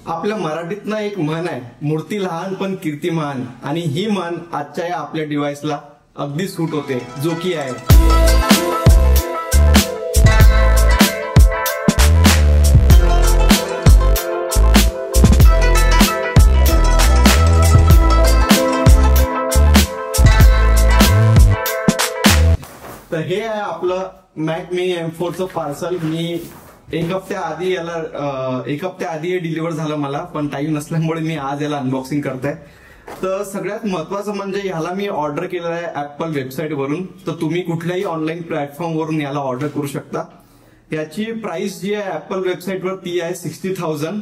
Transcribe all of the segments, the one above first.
आपल्या मराठीतनं एक म्हण आहे, मूर्ती लहान पण कीर्ती महान, आणि ही म्हण आजच्या या आपल्या डिव्हाइसला अगदी सूट होते, जो की आहे तर हे आहे आपलं मॅक मिनी M4चं पार्सल। मी एक हफ्त्या आधी हे डिलिव्हर झालं मला, पण टाइम नसल्यामुळे मी आज याला अनबॉक्सिंग करतोय। तर सगळ्यात महत्वाचं म्हणजे ह्याला मी ऑर्डर केलेलं आहे ऍपल वेबसाईट वरून। तर तुम्ही कुठल्याही ऑनलाईन प्लॅटफॉर्म वरून याला ऑर्डर करू शकता। याची प्राइस जी आहे ऍपल वेबसाईटवर ती आहे 60,000,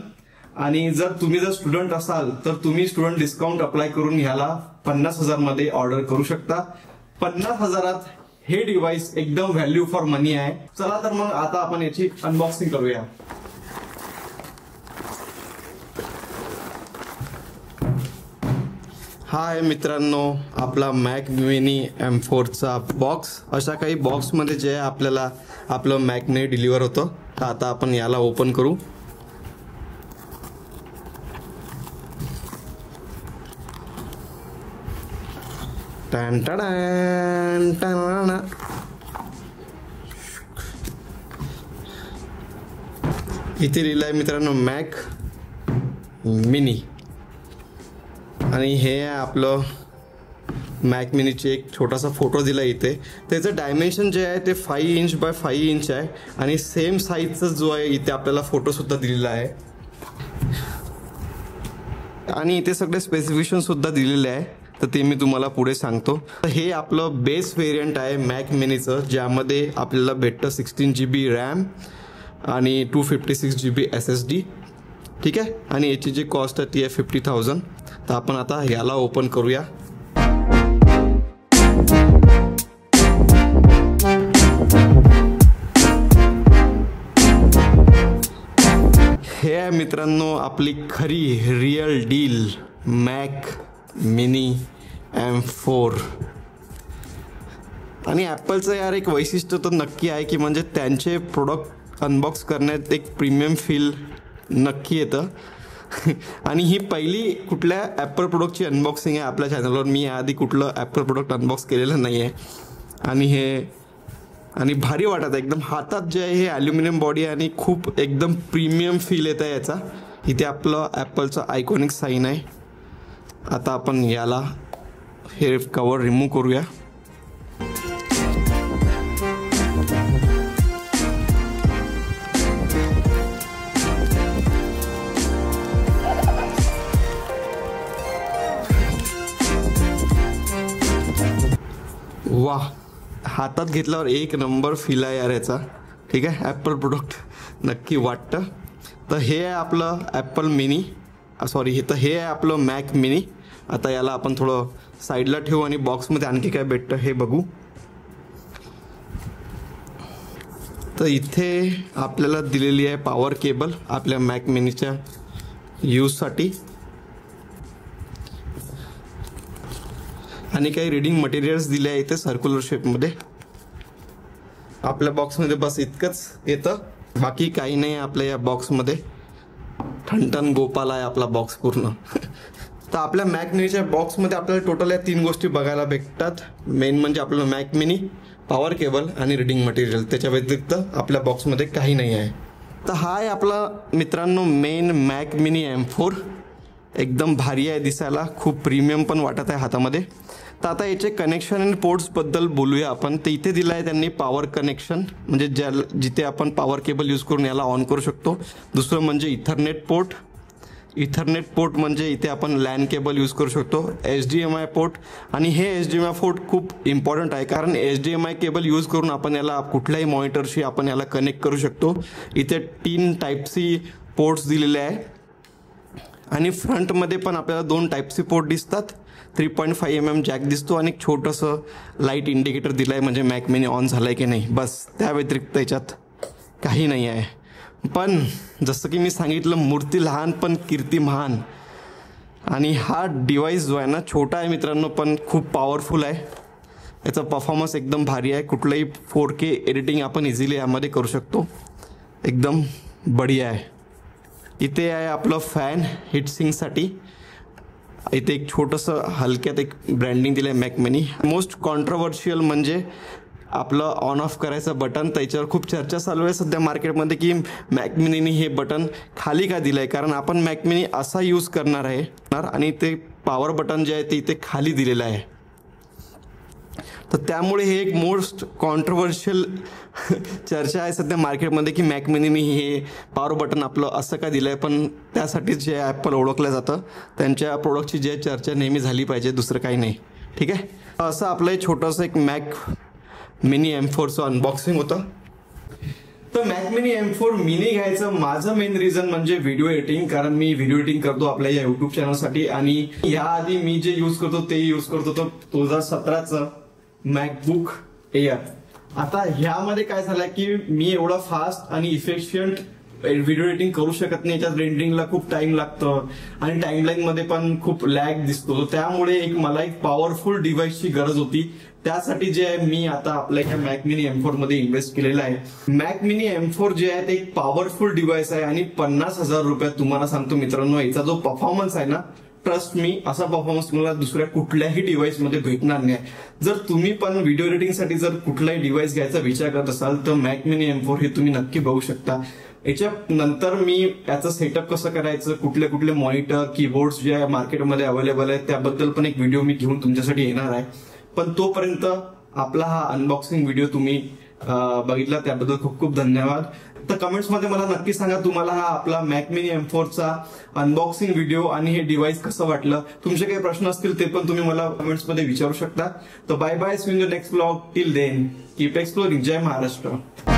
आणि जर तुम्ही स्टुडंट असाल तर तुम्ही स्टुडंट डिस्काउंट अप्लाय करून ह्याला 50,000 मध्ये ऑर्डर करू शकता। 50,000 हे डिव्हाइस एकदम व्हॅल्यू फॉर मनी आहे। चला तर मग आता आपण याची अनबॉक्सिंग करूया। हा आहे मित्रांनो आपला मॅक मिनी M4चा बॉक्स। अशा काही बॉक्स मध्ये जे आपल्याला आपलं मॅक मिनी डिलिव्हर होतं। तर आता आपण याला ओपन करू। इथे लिहिलं आहे मित्रांनो मॅक मिनी, आणि हे आहे आपलं मॅक मिनीचे एक छोटासा फोटो दिला इथे। त्याचं डायमेन्शन जे आहे ते 5 इंच बाय 5 इंच आहे, आणि सेम साईजचा जो आहे इथे आपल्याला फोटो सुद्धा दिलेला आहे, आणि इथे सगळे स्पेसिफिकेशन सुद्धा दिलेले आहे। तर ते मी तुम्हाला पुढे सांगतो। तर हे आपलं बेस व्हेरियंट आहे मॅक मिनीचं, ज्यामध्ये आपल्याला भेटतं 16 GB रॅम आणि 256 GB SSD, ठीक आहे। आणि याची जी कॉस्ट आहे ती आहे 50,000। तर आपण आता याला ओपन करूया। हे आहे मित्रांनो आपली खरी real deal Mac mini M4। आणि ॲपलचं यार एक वैशिष्ट्य तर नक्की आहे की म्हणजे त्यांचे प्रोडक्ट अनबॉक्स करण्यात एक प्रीमियम फील नक्की येतं। आणि ही पहिली कुठल्या ॲपल प्रोडक्टची अनबॉक्सिंग आहे आपल्या चॅनलवर। मी याआधी कुठलं ॲपल प्रोडक्ट अनबॉक्स केलेलं नाही आहे, आणि भारी वाटत आहे एकदम। हातात जे आहे हे ॲल्युमिनियम बॉडी आहे आणि खूप एकदम प्रीमियम फील येतं आहे याचा। इथे आपलं ॲपलचं आयकॉनिक साईन आहे। आता आपण याला हे कवर रिमूव्ह करूया। वाह, हातात घेतल्यावर एक नंबर फील आहे यार याचा, ठीक आहे। ॲपल प्रोडक्ट नक्की वाटतं। तर हे आहे आपलं ॲपल मिनी, सॉरी हे आहे आपलं मॅक मिनी। आता याला आपण थोडं साईडला ठेवू आणि बॉक्समध्ये आणखी काय भेटतं हे बघू। तर इथे आपल्याला दिलेली आहे पॉवर केबल आपल्या मॅक मिनीच्या यूजसाठी, आणि काही रीडिंग मटेरियल्स दिले आहे इथे सर्क्युलर शेपमध्ये। आपल्या बॉक्समध्ये बस इतकंच येतं, बाकी काही नाही आपल्या या बॉक्समध्ये। ठणठण गोपाल आहे आपला बॉक्स पूर्ण। तर आपल्या मॅक मिनीच्या बॉक्समध्ये आपल्याला टोटल या 3 गोष्टी बघायला भेटतात। मेन म्हणजे आपलं मॅक मिनी, पॉवर केबल आणि रीडिंग मटेरियल। त्याच्या व्यतिरिक्त आपल्या बॉक्समध्ये काही नाही आहे। तर हा आहे आपला मित्रांनो मेन मॅक मिनी M4। एकदम भारी आहे दिसायला, खूप प्रीमियम पण वाटत आहे हातामध्ये। तर आता याचे कनेक्शन आणि पोर्ट्सबद्दल बोलूया आपण। तर इथे दिलं आहे त्यांनी पॉवर कनेक्शन, म्हणजे जिथे आपण पॉवर केबल यूज करून याला ऑन करू शकतो। दुसरं म्हणजे इथरनेट पोर्ट म्हणजे इथे आपण लॅन केबल यूज करू शकतो। HDMI पोर्ट, आणि हे HDMI पोर्ट खूप इम्पॉर्टंट आहे, कारण HDMI केबल यूज करून आपण याला कुठल्याही मॉनिटरशी आपण याला कनेक्ट करू शकतो। इथे 3 Type-C पोर्ट्स दिलेले आहे, आणि फ्रंटमध्ये पण आपल्याला 2 Type-C पोर्ट दिसतात। 3.5 mm जॅक दिसतो, आणि एक छोटंसं लाईट इंडिकेटर दिलं आहे, म्हणजे मॅक मिनी ऑन झालं आहे की नाही, बस। त्या व्यतिरिक्त याच्यात काही नाही आहे। पण जसं की मी सांगितलं, मूर्ती लहान पण कीर्ती महान, आणि हा डिव्हाइस जो आहे ना छोटा आहे मित्रांनो, पण खूप पॉवरफुल आहे। याचा परफॉर्मन्स एकदम भारी आहे। कुठलंही 4K एडिटिंग आपण इझिली यामध्ये करू शकतो, एकदम बढिया आहे। इथे आहे आपलं फॅन हीटसिंगसाठी. इथे एक छोटंसं हलक्यात एक ब्रँडिंग दिलं आहे मॅकमिनी. मोस्ट कॉन्ट्रोवर्शियल म्हणजे आपलं ऑन ऑफ करायचं बटन. त्याच्यावर खूप चर्चा चालू आहे सध्या मार्केटमध्ये की मॅकमिनीने हे बटन खाली का दिलं आहे, कारण आपण मॅकमिनी असा यूज करणार आहे आणि ते पॉवर बटन जे आहे ते इथे खाली दिलेलं आहे. तर त्यामुळे हे एक मोस्ट कॉन्ट्रोवर्शियल चर्चा आहे सध्या मार्केटमध्ये की मॅकमिनीने हे पॉवर बटन आपलं असं का दिलं आहे. पण त्यासाठी जे ॲपल ओळखलं जातं, त्यांच्या प्रोडक्टची जे चर्चा नेहमी झाली पाहिजे, दुसरं काही नाही. ठीक आहे. असं आपलं एक छोटंसं एक मॅक मिनी M4चं अनबॉक्सिंग होतं. तर मॅक मिनी M4 मिनी घ्यायचं माझं मेन रिझन म्हणजे व्हिडिओ एडिटिंग. कारण मी व्हिडिओ एडिटिंग करतो आपल्या या युट्यूब चॅनलसाठी आणि याआधी मी जे यूज करतो ते यूज करतो तो 2017चं मॅकबुक एअर. आता ह्यामध्ये काय झालंय की मी एवढा फास्ट आणि इफिशियंट व्हिडिओ एडिटिंग करू शकत नाही. याच्यात रेंडरिंगला खूप टाइम लागतं आणि टाइमलाईन मध्ये पण खूप लॅग दिसतो. त्यामुळे मला एक पॉवरफुल डिव्हाइसची गरज होती. त्यासाठी जे आहे मी आता आपल्या ह्या मॅक मिनी M4 मध्ये इन्व्हेस्ट केलेलं आहे. मॅक मिनी M4 जे आहे ते एक पॉवरफुल डिव्हाइस आहे आणि 50,000 रुपयात तुम्हाला सांगतो मित्रांनो, याचा जो परफॉर्मन्स आहे ना, ट्रस्ट मी, असा परफॉर्मन्स तुम्हाला दुसऱ्या कुठल्याही डिव्हाइस मध्ये भेटणार नाही. जर तुम्ही पण व्हिडिओ एडिटिंगसाठी जर कुठलाही डिव्हाइस घ्यायचा विचार करत असाल तर मॅक मिनी M4 हे तुम्ही नक्की बघू शकता. याच्या नंतर मी याचं सेटअप कसं करायचं, कुठले कुठले मॉनिटर कीबोर्ड्स जे आहे मार्केटमध्ये अवेलेबल आहेत त्याबद्दल पण एक व्हिडिओ मी घेऊन तुमच्यासाठी येणार आहे. पण तोपर्यंत आपला हा अनबॉक्सिंग व्हिडिओ तुम्ही बघितला त्याबद्दल खूप खूप धन्यवाद. तर कमेंट्समध्ये मला नक्की सांगा तुम्हाला हा आपला मॅक मिनी M4चा अनबॉक्सिंग व्हिडिओ आणि हे डिव्हाइस कसं वाटलं. तुमचे काही प्रश्न असतील ते पण तुम्ही मला कमेंट्समध्ये विचारू शकता. तर bye bye, see you in the next blog. Till then keep exploring. जय महाराष्ट्र.